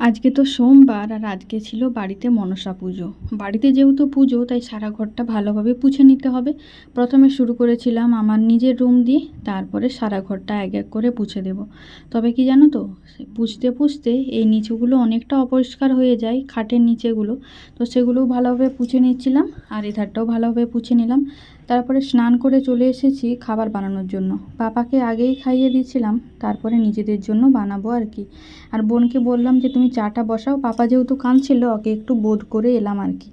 আজকে তো সোমবার আর আজকে ছিল বাড়িতে মনসা পুজো। বাড়িতে যেহেতু পুজো তাই সারা ঘরটা ভালোভাবে পুছে নিতে হবে। প্রথমে শুরু করেছিলাম আমার নিজের রুম দিয়ে, তারপরে সারা ঘরটা এক এক করে পুছে দেব। তবে কি জানো তো, পুছতে পুছতে এই নিচুগুলো অনেকটা অপরিষ্কার হয়ে যায়, খাটের নিচেগুলো। তো সেগুলোও ভালোভাবে পুছে নিচ্ছিলাম আর এধারটাও ভালোভাবে পুছে নিলাম। তারপরে স্নান করে চলে এসেছি খাবার বানানোর জন্য। পাপাকে আগেই খাইয়ে দিয়েছিলাম, তারপরে নিজেদের জন্য বানাবো আর কি। আর বোনকে বললাম যে তুমি চাটা বসাও, পাপা যেহেতু কাঁদছিল ওকে একটু বোধ করে এলাম আর কি।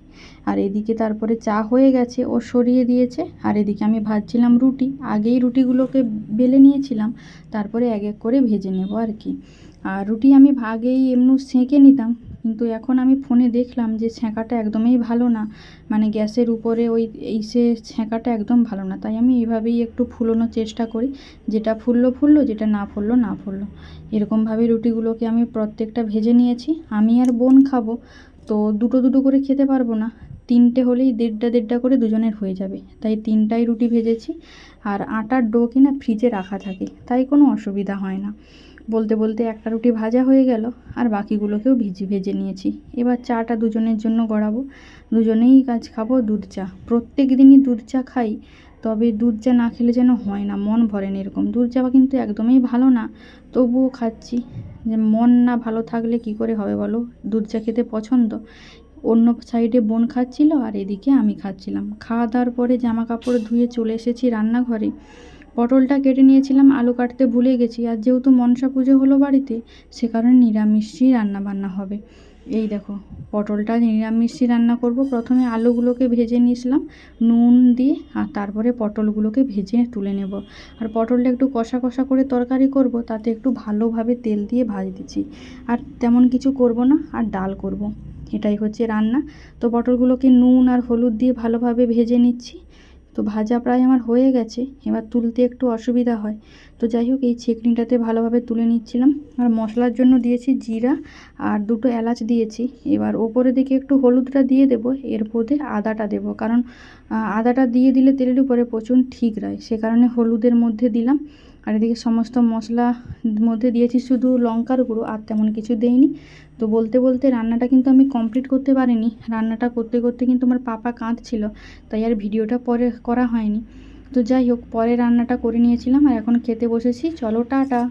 আর এদিকে তারপরে চা হয়ে গেছে, ও সরিয়ে দিয়েছে। আর এদিকে আমি ভাজছিলাম রুটি, আগেই রুটিগুলোকে বেলে নিয়েছিলাম, তারপরে এক এক করে ভেজে নেব আর কি। আর রুটি আমি আগেই এমনি সেঁকে নিতাম, কিন্তু এখন আমি ফোনে দেখলাম যে ছ্যাঁকাটা একদমই ভালো না, মানে গ্যাসের উপরে সে ছ্যাঁকাটা একদম ভালো না। তাই আমি এইভাবেই একটু ফুলোনোর চেষ্টা করি, যেটা ফুললো ফুললো, যেটা না ফুললো না ফুললো। এরকমভাবে রুটিগুলোকে আমি প্রত্যেকটা ভেজে নিয়েছি। আমি আর বোন খাবো, তো দুটো দুটো করে খেতে পারবো না, তিনটে হলেই দেড়টা দেড়টা করে দুজনের হয়ে যাবে, তাই তিনটাই রুটি ভেজেছি। আর আটার ডো কিনা ফ্রিজে রাখা থাকে, তাই কোনো অসুবিধা হয় না। বলতে বলতে একটা রুটি ভাজা হয়ে গেল, আর বাকিগুলোকেও ভেজে নিয়েছি। এবার চাটা দুজনের জন্য গড়াবো, দুজনেই আজ খাবো দুধ চা। প্রত্যেক দিনই দুধ চা খাই, তবে দুধ চা না খেলে যেন হয় না, মন ভরে না এরকম। দুধ চা কিন্তু একদমই ভালো না, তবুও খাচ্ছি। যে মন না ভালো থাকলে কি করে হবে বলো, দুধ চা খেতে পছন্দ। অন্য সাইডে বোন খাচ্ছিল আর এদিকে আমি খাচ্ছিলাম। খাওয়া দাওয়ার পরে জামা কাপড় ধুয়ে চলে এসেছি রান্নাঘরে। পটলটা কেটে নিয়েছিলাম, আলু কাটতে ভুলে গেছি। আর যেহেতু মনসা পুজো হলো বাড়িতে, সে কারণে নিরামিষই রান্নাবান্না হবে। এই দেখো, পটলটা নিরামিষই রান্না করব। প্রথমে আলুগুলোকে ভেজে নিয়েছিলাম নুন দিয়ে, আর তারপরে পটলগুলোকে ভেজে তুলে নেব। আর পটলটা একটু কষা কষা করে তরকারি করব, তাতে একটু ভালোভাবে তেল দিয়ে দিচ্ছি। আর তেমন কিছু করব না, আর ডাল করব, এটাই হচ্ছে রান্না। তো পটলগুলোকে নুন আর হলুদ দিয়ে ভালোভাবে ভেজে নিচ্ছি। তো ভাজা প্রায় আমার হয়ে গেছে, এবার তুলতে একটু অসুবিধা হয়। তো যাই হোক, এই ছেঁকনিটাতে ভালোভাবে তুলে নিচ্ছিলাম। আর মশলার জন্য দিয়েছি জিরা আর দুটো এলাচ দিয়েছি। এবার ওপরে দিকে একটু হলুদটা দিয়ে দেবো, এর মধ্যে আদাটা দেবো, কারণ আদাটা দিয়ে দিলে তেলের উপরে প্রচুর ঠিক রয়, সে কারণে হলুদের মধ্যে দিলাম। আর এদিকে সমস্ত মশলা মধ্যে দিয়েছি শুধু লঙ্কার গুঁড়ো, আর তেমন কিছু দেইনি। তো বলতে বলতে রান্নাটা কিন্তু আমি কমপ্লিট করতে পারিনি। রান্নাটা করতে করতে কিন্তু আমার পাপা কাঁদছিল, তাই আর ভিডিওটা পরে করা হয়নি। তো যাই হোক, পরে রান্নাটা করে নিয়েছিলাম আর এখন খেতে বসেছি। চলো টাটা।